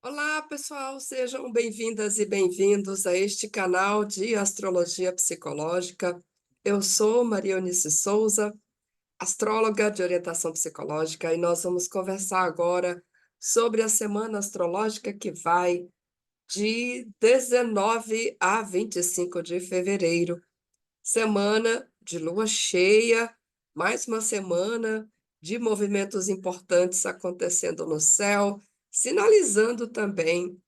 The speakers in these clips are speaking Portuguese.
Olá, pessoal, sejam bem-vindas e bem-vindos a este canal de Astrologia Psicológica. Eu sou Maria Eunice Souza, astróloga de orientação psicológica, e nós vamos conversar agora sobre a semana astrológica que vai de 19 a 25 de fevereiro, semana de lua cheia, mais uma semana de movimentos importantes acontecendo no céu, sinalizando também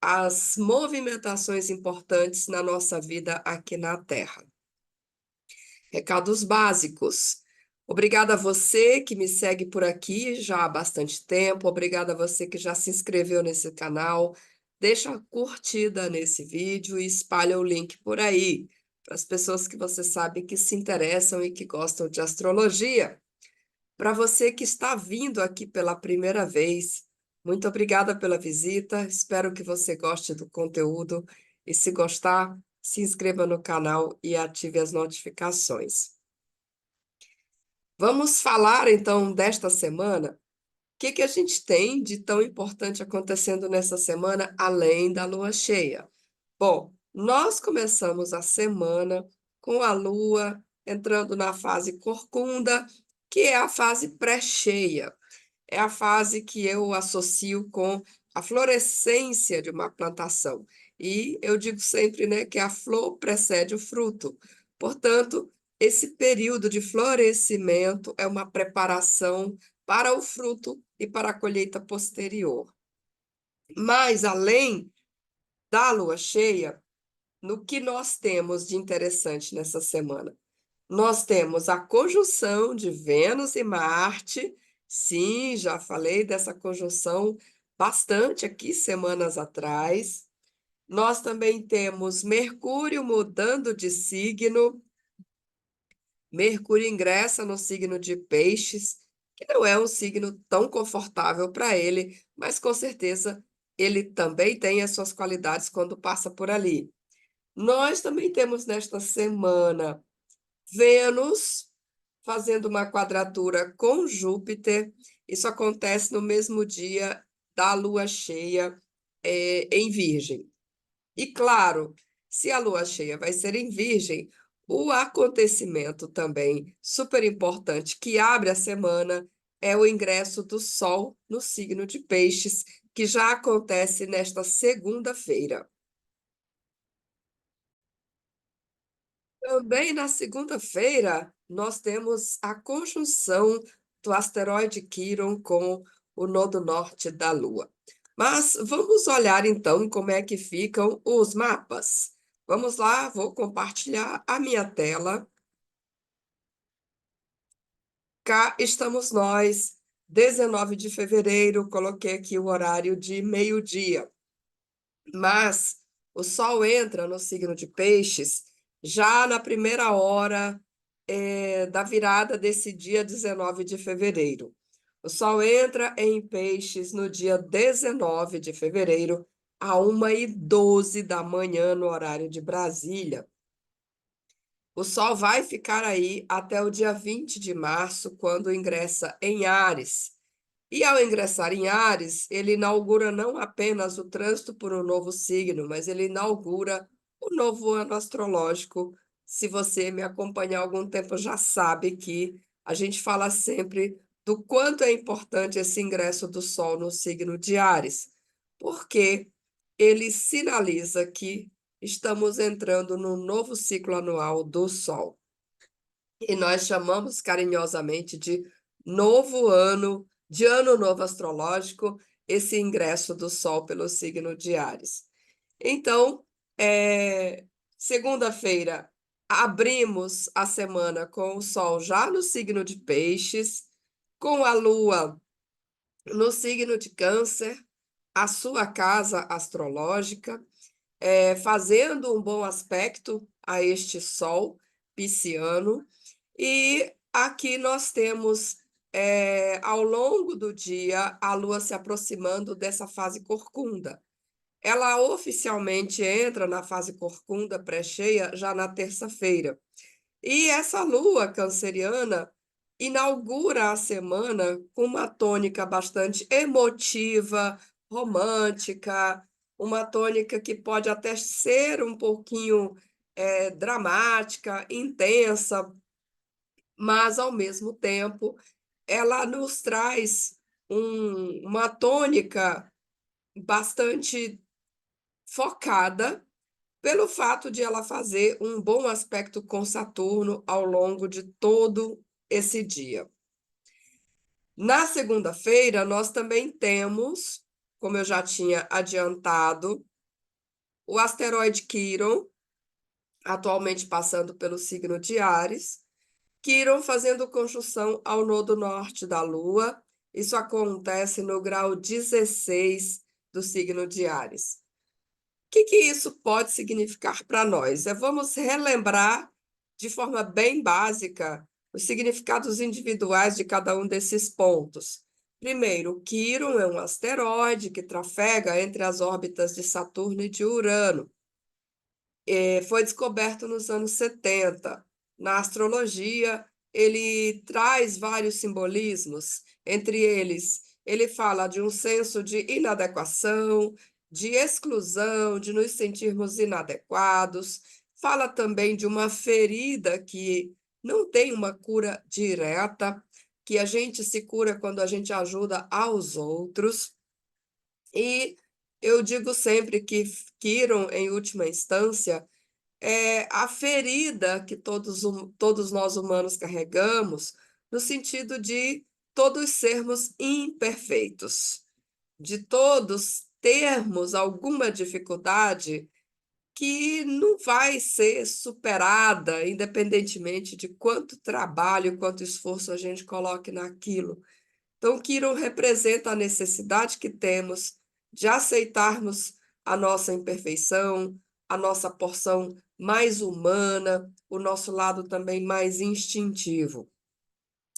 as movimentações importantes na nossa vida aqui na Terra. Recados básicos. Obrigada a você que me segue por aqui já há bastante tempo. Obrigada a você que já se inscreveu nesse canal. Deixa a curtida nesse vídeo e espalha o link por aí para as pessoas que você sabe que se interessam e que gostam de astrologia. Para você que está vindo aqui pela primeira vez, muito obrigada pela visita. Espero que você goste do conteúdo e, se gostar, se inscreva no canal e ative as notificações. Vamos falar então desta semana. O que a gente tem de tão importante acontecendo nessa semana, além da lua cheia? Bom, nós começamos a semana com a lua entrando na fase corcunda, que é a fase pré-cheia. É a fase que eu associo com a florescência de uma plantação. E eu digo sempre, né, que a flor precede o fruto. Portanto, esse período de florescimento é uma preparação para o fruto e para a colheita posterior. Mas, além da lua cheia, no que nós temos de interessante nessa semana? Nós temos a conjunção de Vênus e Marte. Sim, já falei dessa conjunção bastante aqui semanas atrás. Nós também temos Mercúrio mudando de signo. Mercúrio ingressa no signo de Peixes, que não é um signo tão confortável para ele, mas com certeza ele também tem as suas qualidades quando passa por ali. Nós também temos nesta semana Vênus fazendo uma quadratura com Júpiter. Isso acontece no mesmo dia da lua cheia, em Virgem. E claro, se a lua cheia vai ser em Virgem, o acontecimento também super importante que abre a semana é o ingresso do Sol no signo de Peixes, que já acontece nesta segunda-feira. Também na segunda-feira, nós temos a conjunção do asteroide Quiron com o nodo norte da Lua. Mas vamos olhar então como é que ficam os mapas. Vamos lá, vou compartilhar a minha tela. Cá estamos nós, 19 de fevereiro, coloquei aqui o horário de meio-dia. Mas o Sol entra no signo de Peixes já na primeira hora da virada desse dia 19 de fevereiro. O Sol entra em Peixes no dia 19 de fevereiro, a 1h12 da manhã, no horário de Brasília. O Sol vai ficar aí até o dia 20 de março, quando ingressa em Áries. E ao ingressar em Áries, ele inaugura não apenas o trânsito por um novo signo, mas ele inaugura o novo ano astrológico. Se você me acompanha há algum tempo, já sabe que a gente fala sempre do quanto é importante esse ingresso do Sol no signo de Áries, porque ele sinaliza que estamos entrando no novo ciclo anual do Sol. E nós chamamos carinhosamente de ano novo astrológico, esse ingresso do Sol pelo signo de Áries. Então, segunda-feira, abrimos a semana com o Sol já no signo de Peixes, com a Lua no signo de Câncer, a sua casa astrológica, fazendo um bom aspecto a este Sol pisciano. E aqui nós temos, ao longo do dia, a Lua se aproximando dessa fase corcunda. Ela oficialmente entra na fase corcunda pré-cheia já na terça-feira. E essa Lua canceriana inaugura a semana com uma tônica bastante emotiva, romântica, uma tônica que pode até ser um pouquinho dramática, intensa, mas, ao mesmo tempo, ela nos traz uma tônica bastante focada, pelo fato de ela fazer um bom aspecto com Saturno ao longo de todo esse dia. Na segunda-feira, nós também temos, como eu já tinha adiantado, o asteroide Quiron, atualmente passando pelo signo de Áries, Quiron fazendo conjunção ao nodo norte da Lua. Isso acontece no grau 16 do signo de Áries. O que isso pode significar para nós? Vamos relembrar de forma bem básica os significados individuais de cada um desses pontos. Primeiro, Quiron é um asteroide que trafega entre as órbitas de Saturno e de Urano. Foi descoberto nos anos 70. Na astrologia, ele traz vários simbolismos, entre eles, ele fala de um senso de inadequação, de exclusão, de nos sentirmos inadequados, fala também de uma ferida que não tem uma cura direta, que a gente se cura quando a gente ajuda aos outros. E eu digo sempre que Quiron, em última instância, é a ferida que todos nós humanos carregamos, no sentido de todos sermos imperfeitos, de todos termos alguma dificuldade que não vai ser superada, independentemente de quanto trabalho, quanto esforço a gente coloque naquilo. Então, Quirón representa a necessidade que temos de aceitarmos a nossa imperfeição, a nossa porção mais humana, o nosso lado também mais instintivo.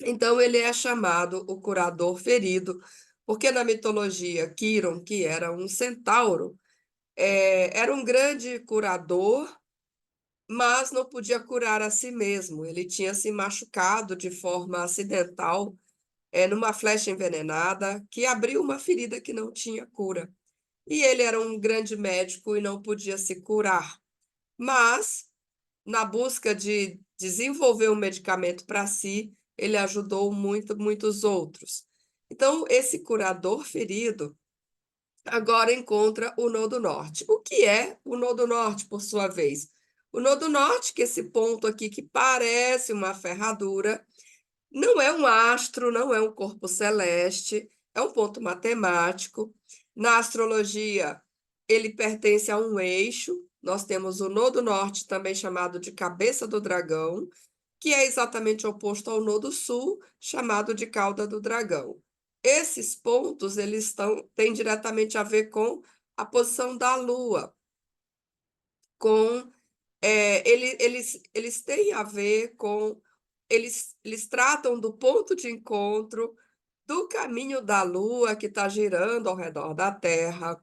Então, ele é chamado o curador ferido, porque na mitologia, Quirón, que era um centauro, era um grande curador, mas não podia curar a si mesmo. Ele tinha se machucado de forma acidental numa flecha envenenada que abriu uma ferida que não tinha cura. E ele era um grande médico e não podia se curar. Mas, na busca de desenvolver um medicamento para si, ele ajudou muitos outros. Então, esse curador ferido agora encontra o Nodo Norte. O que é o Nodo Norte, por sua vez? O Nodo Norte, que é esse ponto aqui que parece uma ferradura, não é um astro, não é um corpo celeste, é um ponto matemático. Na astrologia, ele pertence a um eixo. Nós temos o nodo norte, também chamado de cabeça do dragão, que é exatamente oposto ao nodo sul, chamado de cauda do dragão. Esses pontos têm diretamente a ver com a posição da Lua, com eles têm a ver com. Eles tratam do ponto de encontro do caminho da Lua, que está girando ao redor da Terra,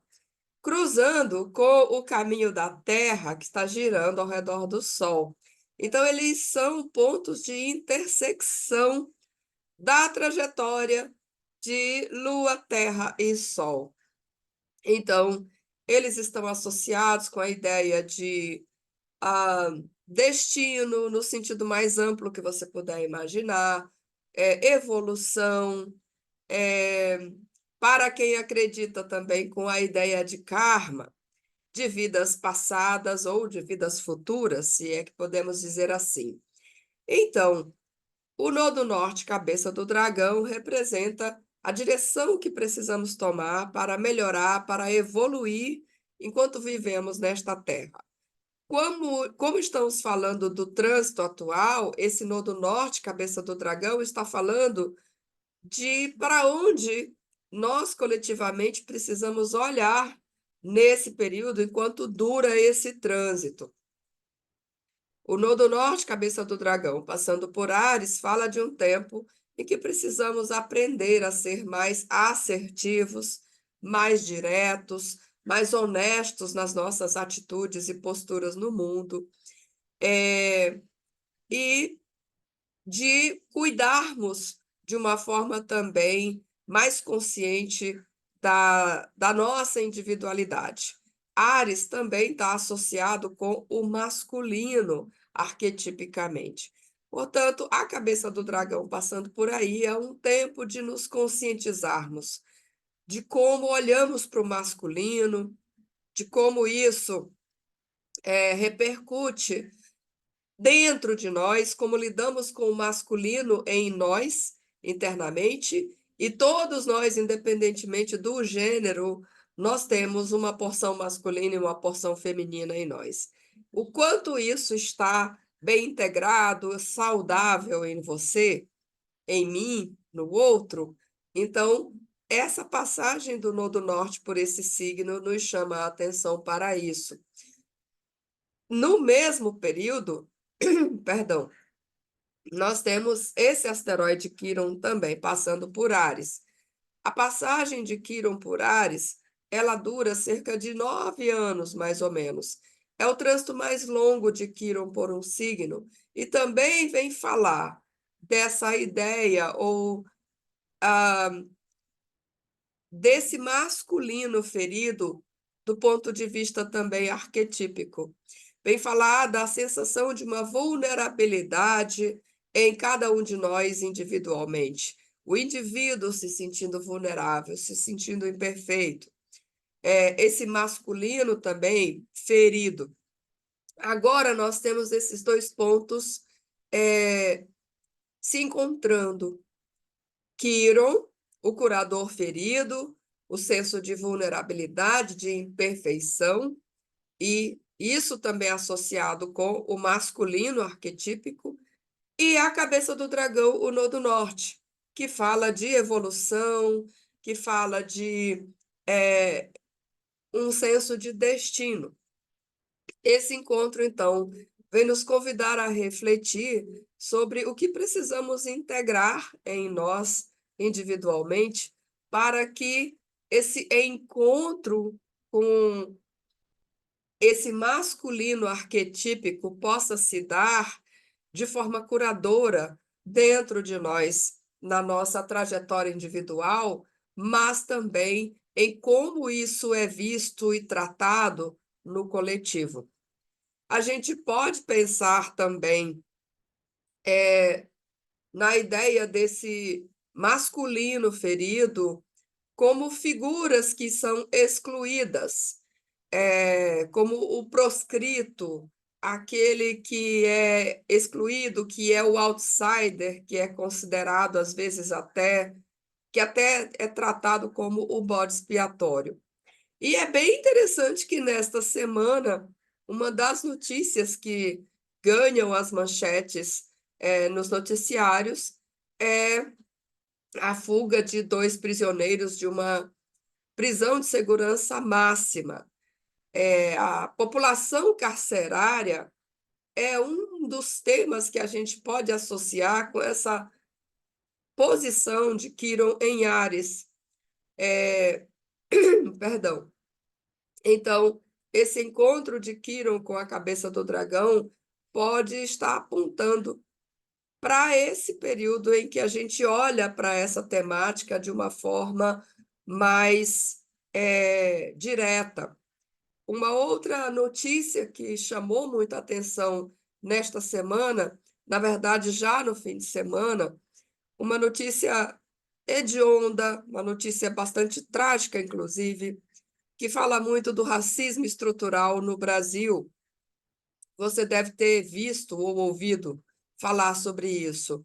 cruzando com o caminho da Terra, que está girando ao redor do Sol. Então, eles são pontos de intersecção da trajetória de Lua, Terra e Sol. Então, eles estão associados com a ideia de destino, no sentido mais amplo que você puder imaginar, evolução, para quem acredita também com a ideia de karma, de vidas passadas ou de vidas futuras, se é que podemos dizer assim. Então, o Nodo Norte, cabeça do dragão, representa a direção que precisamos tomar para melhorar, para evoluir enquanto vivemos nesta Terra. Como estamos falando do trânsito atual, esse Nodo Norte, cabeça do dragão, está falando de para onde nós coletivamente precisamos olhar nesse período enquanto dura esse trânsito. O Nodo Norte, cabeça do dragão, passando por Áries, fala de um tempo em que precisamos aprender a ser mais assertivos, mais diretos, mais honestos nas nossas atitudes e posturas no mundo, e de cuidarmos de uma forma também mais consciente da nossa individualidade. Áries também está associado com o masculino, arquetipicamente. Portanto, a cabeça do dragão passando por aí é um tempo de nos conscientizarmos de como olhamos para o masculino, de como isso repercute dentro de nós, como lidamos com o masculino em nós, internamente, e todos nós, independentemente do gênero, nós temos uma porção masculina e uma porção feminina em nós. O quanto isso está bem integrado, saudável em você, em mim, no outro, então essa passagem do Nodo Norte por esse signo nos chama a atenção para isso. No mesmo período, perdão, nós temos esse asteroide Quiron também passando por Áries. A passagem de Quiron por Áries, ela dura cerca de 9 anos, mais ou menos. É o trânsito mais longo de Quiron por um signo e também vem falar dessa ideia ou desse masculino ferido do ponto de vista também arquetípico. Vem falar da sensação de uma vulnerabilidade em cada um de nós individualmente. O indivíduo se sentindo vulnerável, se sentindo imperfeito. Esse masculino também ferido. Agora nós temos esses dois pontos se encontrando. Quiron, o curador ferido, o senso de vulnerabilidade, de imperfeição, e isso também é associado com o masculino arquetípico, e a cabeça do dragão, o Nodo Norte, que fala de evolução, que fala de um senso de destino. Esse encontro, então, vem nos convidar a refletir sobre o que precisamos integrar em nós individualmente para que esse encontro com esse masculino arquetípico possa se dar de forma curadora dentro de nós, na nossa trajetória individual, mas também em como isso é visto e tratado no coletivo. A gente pode pensar também na ideia desse masculino ferido como figuras que são excluídas, como o proscrito, aquele que é excluído, que é o outsider, que é considerado, às vezes, que até é tratado como o bode expiatório. E é bem interessante que nesta semana, uma das notícias que ganham as manchetes nos noticiários é a fuga de 2 prisioneiros de uma prisão de segurança máxima. A população carcerária é um dos temas que a gente pode associar com essa posição de Quiron em Áries. Perdão. Então, esse encontro de Quiron com a cabeça do dragão pode estar apontando para esse período em que a gente olha para essa temática de uma forma mais direta. Uma outra notícia que chamou muita atenção nesta semana, na verdade, já no fim de semana, uma notícia hedionda, uma notícia bastante trágica, inclusive, que fala muito do racismo estrutural no Brasil. Você deve ter visto ou ouvido falar sobre isso.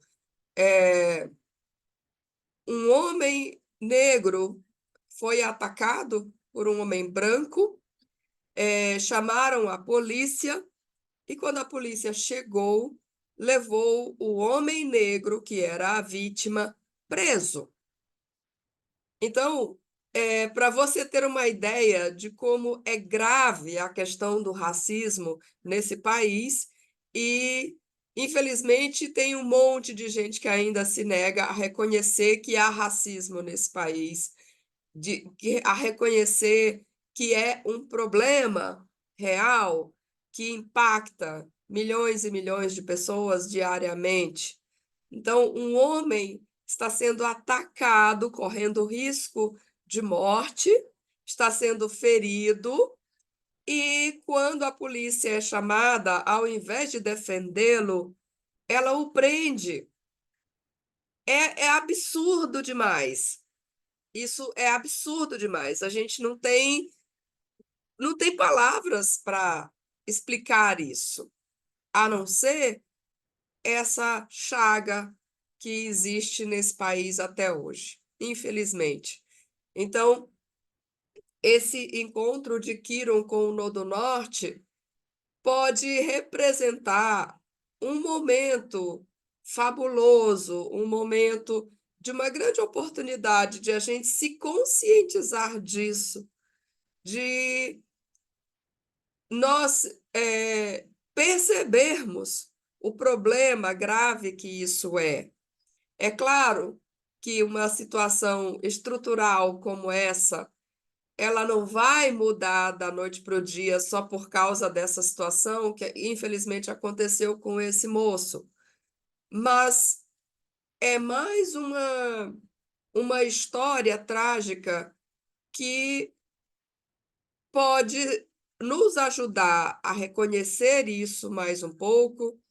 Um homem negro foi atacado por um homem branco, chamaram a polícia, e quando a polícia chegou, levou o homem negro, que era a vítima, preso. Então, para você ter uma ideia de como é grave a questão do racismo nesse país, e, infelizmente, tem um monte de gente que ainda se nega a reconhecer que há racismo nesse país, a reconhecer que é um problema real que impacta milhões e milhões de pessoas diariamente. Então, um homem está sendo atacado, correndo risco de morte, está sendo ferido, e quando a polícia é chamada, ao invés de defendê-lo, ela o prende. É absurdo demais. Isso é absurdo demais. A gente não tem palavras para explicar isso, a não ser essa chaga que existe nesse país até hoje, infelizmente. Então, esse encontro de Quirón com o Nodo Norte pode representar um momento fabuloso, um momento de uma grande oportunidade de a gente se conscientizar disso, de nós percebermos o problema grave que isso é. É claro que uma situação estrutural como essa, ela não vai mudar da noite para o dia só por causa dessa situação que infelizmente aconteceu com esse moço. Mas é mais uma história trágica que pode nos ajudar a reconhecer isso mais um pouco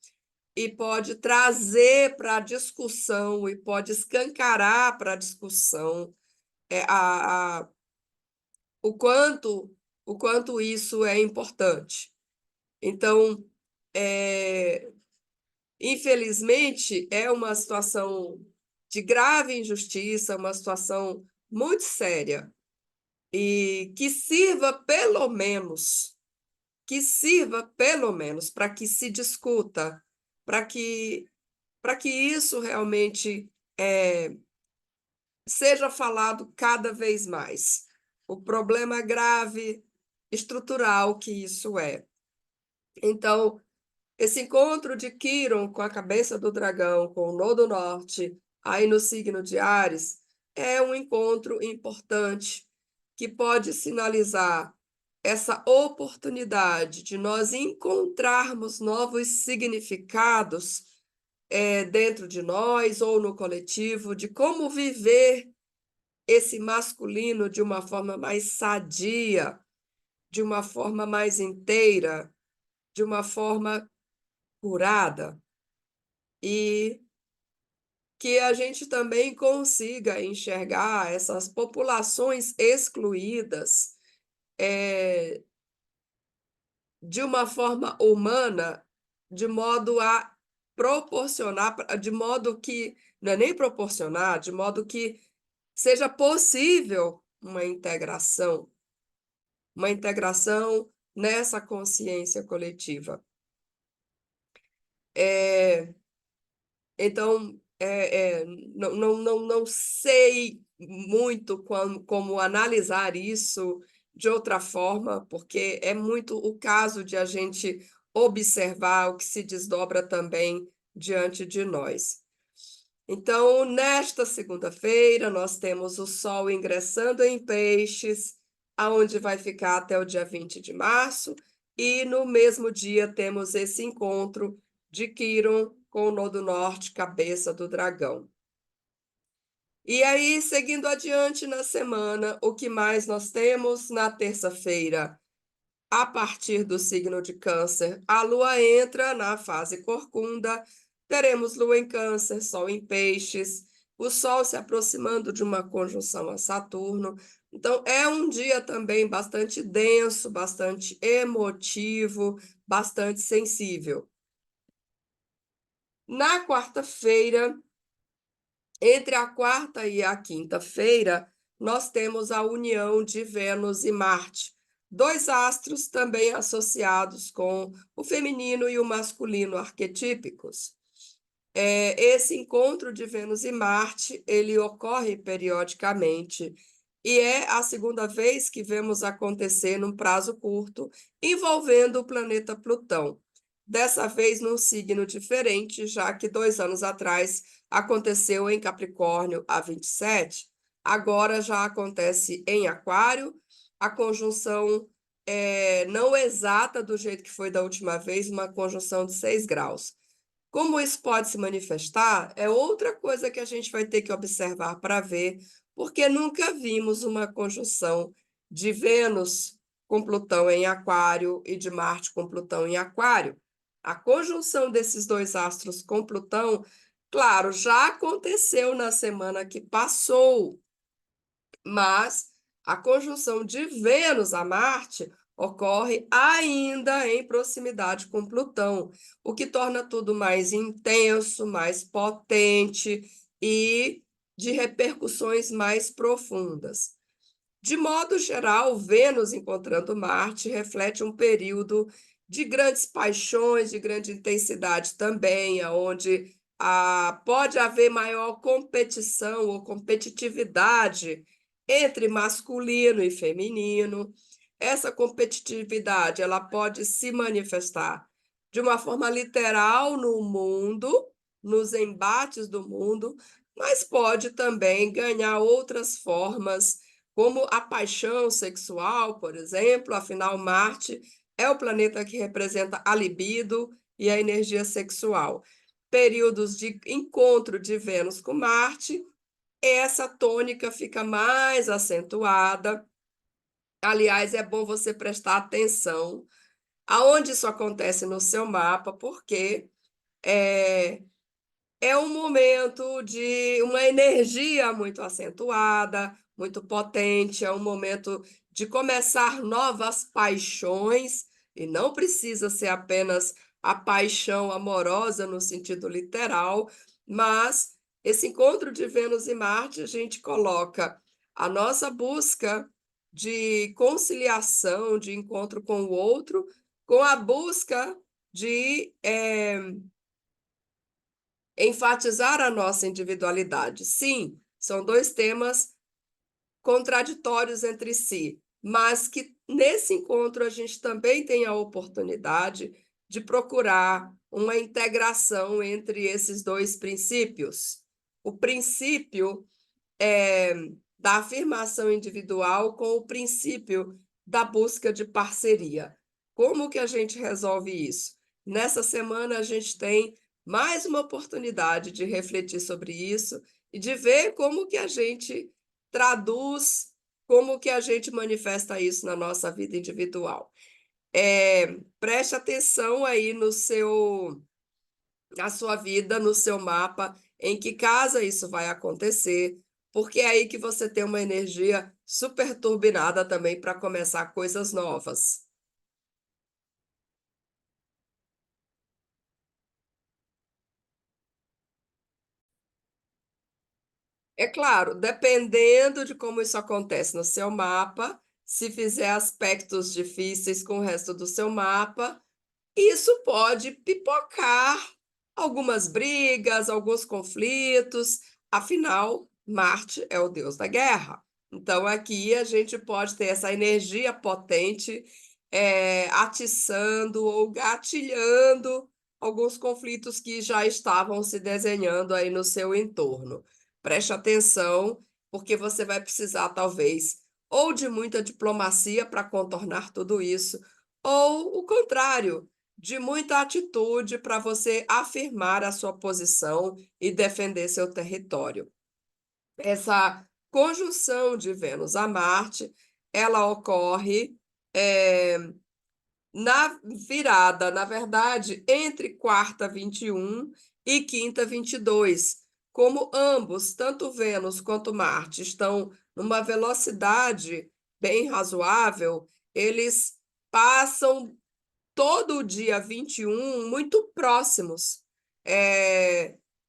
e pode trazer para a discussão e pode escancarar para a discussão o quanto isso é importante. Então, infelizmente, é uma situação de grave injustiça, uma situação muito séria, e que sirva pelo menos para que se discuta, para que isso realmente seja falado cada vez mais. O problema grave, estrutural que isso é. Então, esse encontro de Quirón com a cabeça do dragão, com o Nodo Norte, aí no signo de Áries, é um encontro importante que pode sinalizar essa oportunidade de nós encontrarmos novos significados dentro de nós ou no coletivo, de como viver esse masculino de uma forma mais sadia, de uma forma mais inteira, de uma forma curada, e que a gente também consiga enxergar essas populações excluídas de uma forma humana, de modo a proporcionar, de modo que, não é nem proporcionar, de modo que seja possível uma integração nessa consciência coletiva. Então, não sei muito como analisar isso de outra forma, porque é muito o caso de a gente observar o que se desdobra também diante de nós. Então, nesta segunda-feira, nós temos o Sol ingressando em Peixes, aonde vai ficar até o dia 20 de março, e no mesmo dia temos esse encontro de Quirón com o Nodo Norte, cabeça do dragão. E aí, seguindo adiante na semana, o que mais nós temos? Na terça-feira, a partir do signo de Câncer, a Lua entra na fase corcunda, teremos Lua em Câncer, Sol em Peixes, o Sol se aproximando de uma conjunção a Saturno. Então, é um dia também bastante denso, bastante emotivo, bastante sensível. Na quarta-feira, entre a quarta e a quinta-feira, nós temos a união de Vênus e Marte, dois astros também associados com o feminino e o masculino arquetípicos. Esse encontro de Vênus e Marte, ele ocorre periodicamente, e é a segunda vez que vemos acontecer num prazo curto, envolvendo o planeta Plutão. Dessa vez num signo diferente, já que 2 anos atrás aconteceu em Capricórnio a 27, agora já acontece em Aquário, a conjunção não exata do jeito que foi da última vez, uma conjunção de 6 graus. Como isso pode se manifestar, é outra coisa que a gente vai ter que observar para ver, porque nunca vimos uma conjunção de Vênus com Plutão em Aquário e de Marte com Plutão em Aquário. A conjunção desses dois astros com Plutão, claro, já aconteceu na semana que passou, mas a conjunção de Vênus a Marte ocorre ainda em proximidade com Plutão, o que torna tudo mais intenso, mais potente e de repercussões mais profundas. De modo geral, Vênus encontrando Marte reflete um período de grandes paixões, de grande intensidade também, onde pode haver maior competição ou competitividade entre masculino e feminino. Essa competitividade ela pode se manifestar de uma forma literal no mundo, nos embates do mundo, mas pode também ganhar outras formas como a paixão sexual, por exemplo. Afinal, Marte é o planeta que representa a libido e a energia sexual. Períodos de encontro de Vênus com Marte, essa tônica fica mais acentuada. Aliás, é bom você prestar atenção aonde isso acontece no seu mapa, porque é, é um momento de uma energia muito acentuada, muito potente, é um momento de começar novas paixões, e não precisa ser apenas a paixão amorosa no sentido literal, mas esse encontro de Vênus e Marte, a gente coloca a nossa busca de conciliação, de encontro com o outro, com a busca de enfatizar a nossa individualidade. Sim, são dois temas contraditórios entre si, mas que nesse encontro a gente também tem a oportunidade de procurar uma integração entre esses dois princípios. O princípio da afirmação individual com o princípio da busca de parceria. Como que a gente resolve isso? Nessa semana a gente tem mais uma oportunidade de refletir sobre isso e de ver como que a gente traduz, como que a gente manifesta isso na nossa vida individual. Preste atenção aí na sua vida, no seu mapa, em que casa isso vai acontecer, porque é aí que você tem uma energia super turbinada também para começar coisas novas. É claro, dependendo de como isso acontece no seu mapa, se fizer aspectos difíceis com o resto do seu mapa, isso pode pipocar algumas brigas, alguns conflitos. Afinal, Marte é o deus da guerra. Então, aqui a gente pode ter essa energia potente, atiçando ou gatilhando alguns conflitos que já estavam se desenhando aí no seu entorno. Preste atenção, porque você vai precisar, talvez, ou de muita diplomacia para contornar tudo isso, ou o contrário, de muita atitude para você afirmar a sua posição e defender seu território. Essa conjunção de Vênus a Marte, ela ocorre é, na virada, na verdade, entre quarta 21 e quinta 22. Como ambos, tanto Vênus quanto Marte, estão numa velocidade bem razoável, eles passam todo o dia 21 muito próximos.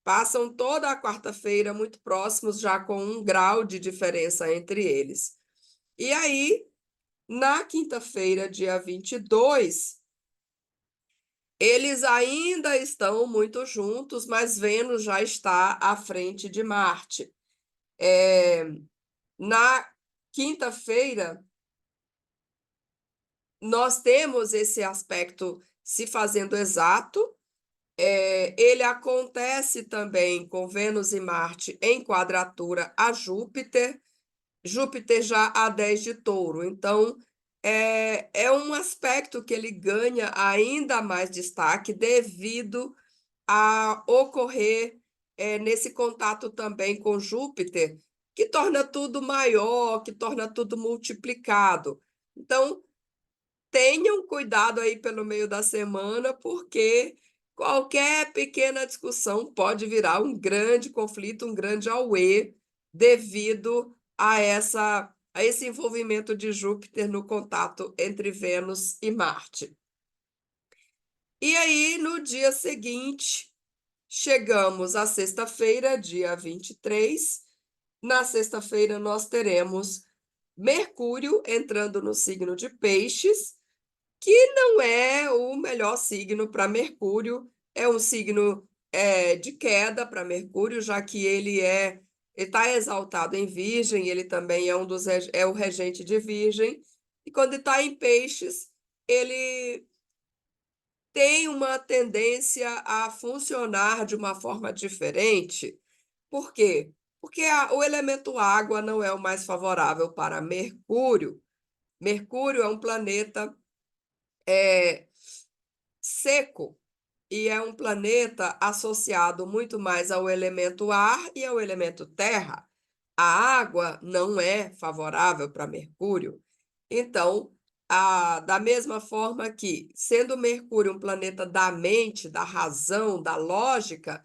Passam toda a quarta-feira muito próximos, já com 1 grau de diferença entre eles. E aí, na quinta-feira, dia 22, eles ainda estão muito juntos, mas Vênus já está à frente de Marte. Na quinta-feira, nós temos esse aspecto se fazendo exato. Ele acontece também com Vênus e Marte em quadratura a Júpiter, Júpiter já a 10 de Touro. Então, é um aspecto que ele ganha ainda mais destaque devido a ocorrer nesse contato também com Júpiter que torna tudo maior, que torna tudo multiplicado. Então, tenham cuidado aí pelo meio da semana, porque qualquer pequena discussão pode virar um grande conflito, um grande auê, devido a esse envolvimento de Júpiter no contato entre Vênus e Marte. E aí, no dia seguinte, chegamos à sexta-feira, dia 23. Na sexta-feira, nós teremos Mercúrio entrando no signo de Peixes, que não é o melhor signo para Mercúrio, é um signo de queda para Mercúrio, já que ele está exaltado em Virgem, ele também é o regente de Virgem, e quando está em Peixes, ele tem uma tendência a funcionar de uma forma diferente. Por quê? Porque o elemento água não é o mais favorável para Mercúrio. Mercúrio é um planeta é, seco e é um planeta associado muito mais ao elemento ar e ao elemento terra. A água não é favorável para Mercúrio. Então, da mesma forma que, sendo Mercúrio um planeta da mente, da razão, da lógica,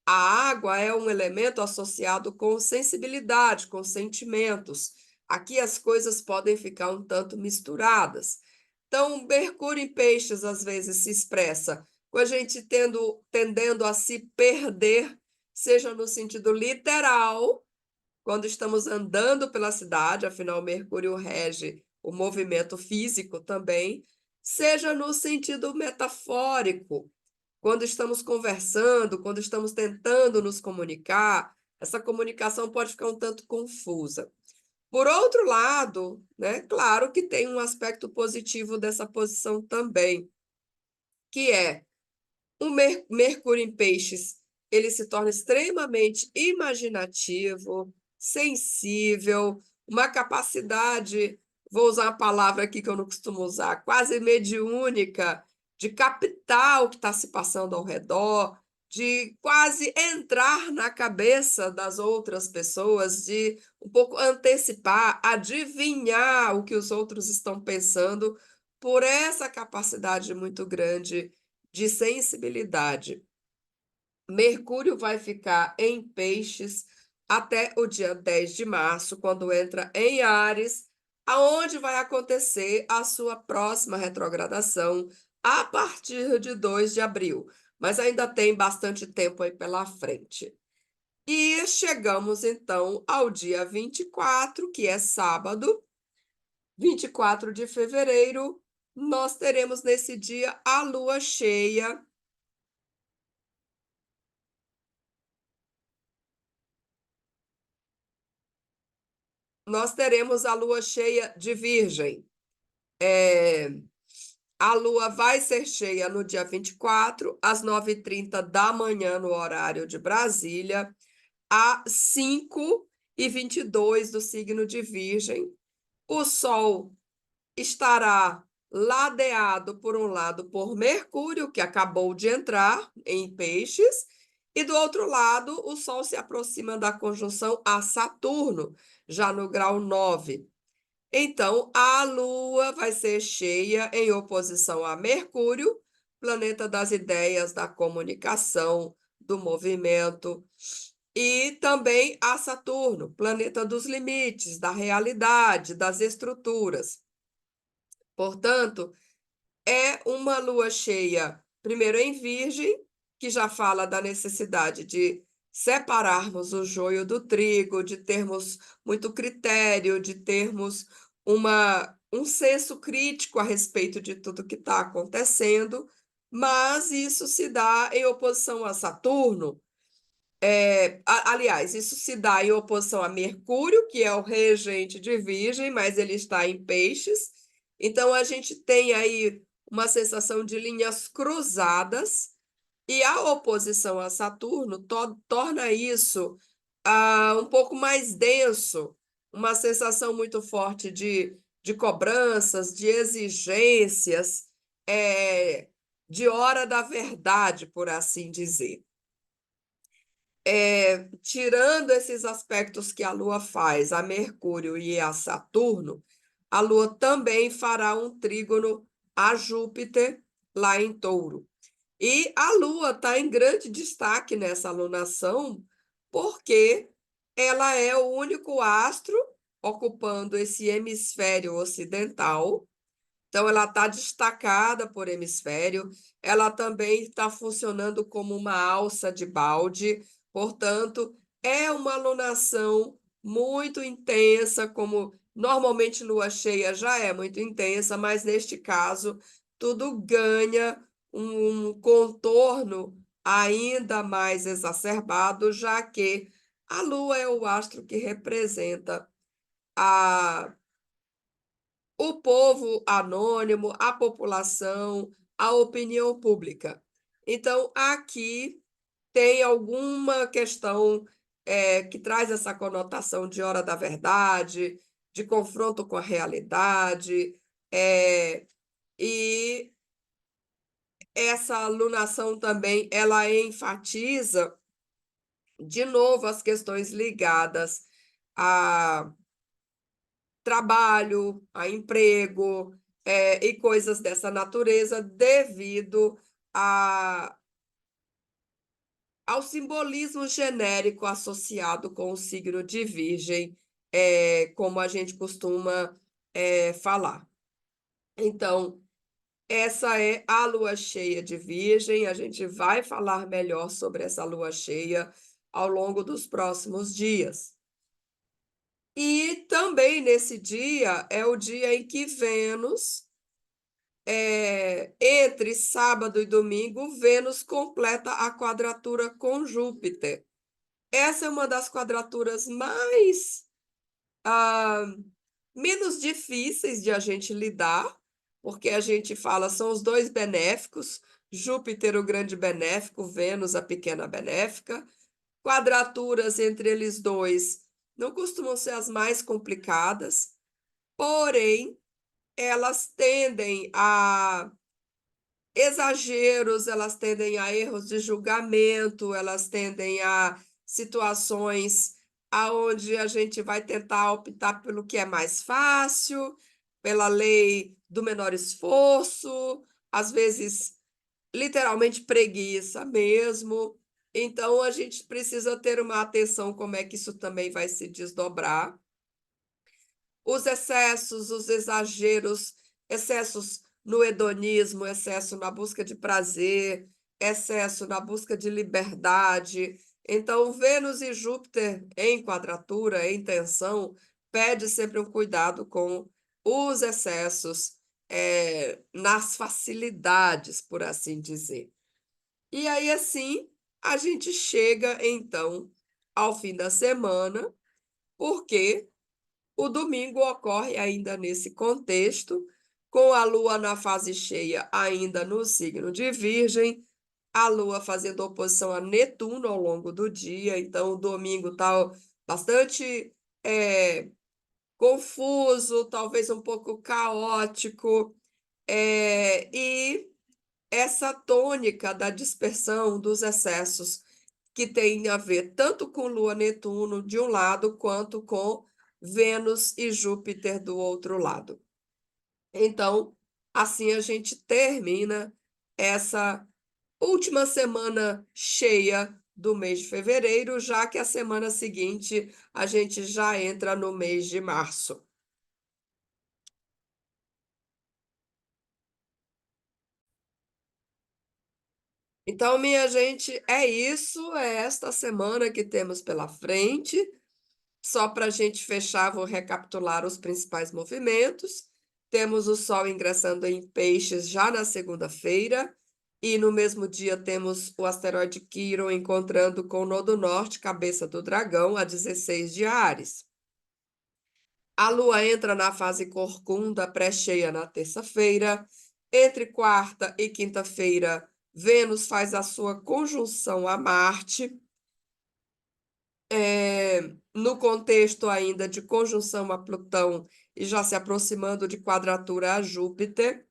a água é um elemento associado com sensibilidade, com sentimentos. Aqui as coisas podem ficar um tanto misturadas. Então, Mercúrio em Peixes às vezes se expressa com a gente tendendo a se perder, seja no sentido literal, quando estamos andando pela cidade, afinal, Mercúrio rege o movimento físico também, seja no sentido metafórico, quando estamos conversando, quando estamos tentando nos comunicar, essa comunicação pode ficar um tanto confusa. Por outro lado, né, claro que tem um aspecto positivo dessa posição também, que é o Mercúrio em Peixes, ele se torna extremamente imaginativo, sensível, uma capacidade, vou usar uma palavra aqui que eu não costumo usar, quase mediúnica, de captar o que está se passando ao redor, de quase entrar na cabeça das outras pessoas, de um pouco antecipar, adivinhar o que os outros estão pensando, por essa capacidade muito grande de sensibilidade. Mercúrio vai ficar em Peixes até o dia 10 de março, quando entra em Áries, aonde vai acontecer a sua próxima retrogradação a partir de 2 de abril. Mas ainda tem bastante tempo aí pela frente. E chegamos então ao dia 24, que é sábado, 24 de fevereiro, nós teremos nesse dia a lua cheia. Nós teremos a lua cheia de Virgem. A lua vai ser cheia no dia 24, às 9h30 da manhã, no horário de Brasília, às 5h22 do signo de Virgem. O Sol estará ladeado, por um lado, por Mercúrio, que acabou de entrar em Peixes, e do outro lado, o Sol se aproxima da conjunção a Saturno, já no grau 9. Então, a Lua vai ser cheia em oposição a Mercúrio, planeta das ideias, da comunicação, do movimento, e também a Saturno, planeta dos limites, da realidade, das estruturas. Portanto, é uma lua cheia, primeiro em Virgem, que já fala da necessidade de separarmos o joio do trigo, de termos muito critério, de termos um senso crítico a respeito de tudo que está acontecendo, mas isso se dá em oposição a Saturno. Aliás, isso se dá em oposição a Mercúrio, que é o regente de Virgem, mas ele está em Peixes. Então, a gente tem aí uma sensação de linhas cruzadas, e a oposição a Saturno torna isso um pouco mais denso, uma sensação muito forte de cobranças, de exigências, de hora da verdade, por assim dizer. tirando esses aspectos que a Lua faz a Mercúrio e a Saturno, a Lua também fará um trígono a Júpiter lá em Touro. E a Lua está em grande destaque nessa alunação, porque ela é o único astro ocupando esse hemisfério ocidental. Então, ela está destacada por hemisfério, ela também está funcionando como uma alça de balde, portanto, é uma alunação muito intensa, como normalmente lua cheia já é muito intensa, mas neste caso, tudo ganha um contorno ainda mais exacerbado, já que a lua é o astro que representa a o povo anônimo, a população, a opinião pública. Então, aqui tem alguma questão que traz essa conotação de hora da verdade, de confronto com a realidade, e essa alunação também ela enfatiza de novo as questões ligadas a trabalho, a emprego, e coisas dessa natureza, devido ao simbolismo genérico associado com o signo de Virgem, como a gente costuma falar. Então, essa é a lua cheia de Virgem. A gente vai falar melhor sobre essa lua cheia ao longo dos próximos dias. E também nesse dia é o dia em que Vênus, entre sábado e domingo, Vênus completa a quadratura com Júpiter. Essa é uma das quadraturas menos difíceis de a gente lidar, porque a gente fala, são os dois benéficos, Júpiter, o grande benéfico, Vênus, a pequena benéfica. Quadraturas entre eles dois não costumam ser as mais complicadas, porém, elas tendem a exageros, elas tendem a erros de julgamento, elas tendem a situações aonde a gente vai tentar optar pelo que é mais fácil, pela lei do menor esforço, às vezes literalmente preguiça mesmo. Então a gente precisa ter uma atenção como é que isso também vai se desdobrar. Os excessos, os exageros, excessos no hedonismo, excesso na busca de prazer, excesso na busca de liberdade. Então, Vênus e Júpiter em quadratura, em tensão, pede sempre um cuidado com os excessos, nas facilidades, por assim dizer. E aí, assim, a gente chega, então, ao fim da semana, porque o domingo ocorre ainda nesse contexto, com a Lua na fase cheia ainda no signo de Virgem, a Lua fazendo oposição a Netuno ao longo do dia, então o domingo está bastante confuso, talvez um pouco caótico, e essa tônica da dispersão dos excessos que tem a ver tanto com Lua Netuno de um lado, quanto com Vênus e Júpiter do outro lado. Então, assim a gente termina essa última semana cheia do mês de fevereiro, já que a semana seguinte a gente já entra no mês de março. Então, minha gente, é isso, é esta semana que temos pela frente. Só para a gente fechar, vou recapitular os principais movimentos. Temos o Sol ingressando em Peixes já na segunda-feira, e no mesmo dia temos o asteroide Quiron encontrando com o Nodo Norte, cabeça do dragão, a 16 de Áries. A Lua entra na fase corcunda, pré-cheia na terça-feira. Entre quarta e quinta-feira, Vênus faz a sua conjunção a Marte, no contexto ainda de conjunção a Plutão e já se aproximando de quadratura a Júpiter.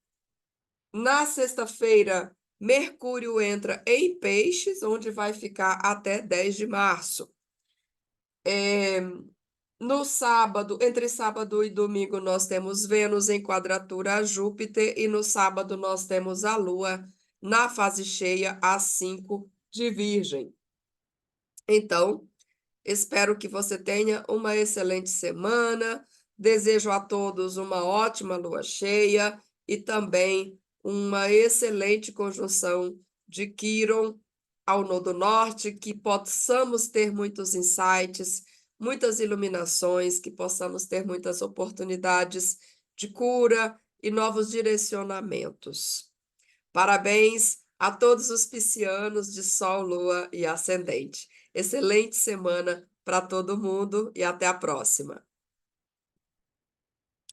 Na sexta-feira, Mercúrio entra em Peixes, onde vai ficar até 10 de março. No sábado, entre sábado e domingo, nós temos Vênus em quadratura a Júpiter, e no sábado nós temos a Lua na fase cheia às 5 de Virgem. Então, espero que você tenha uma excelente semana. Desejo a todos uma ótima lua cheia e também uma excelente conjunção de Quíron ao Nodo Norte, que possamos ter muitos insights, muitas iluminações, que possamos ter muitas oportunidades de cura e novos direcionamentos. Parabéns a todos os piscianos de Sol, Lua e Ascendente. Excelente semana para todo mundo e até a próxima.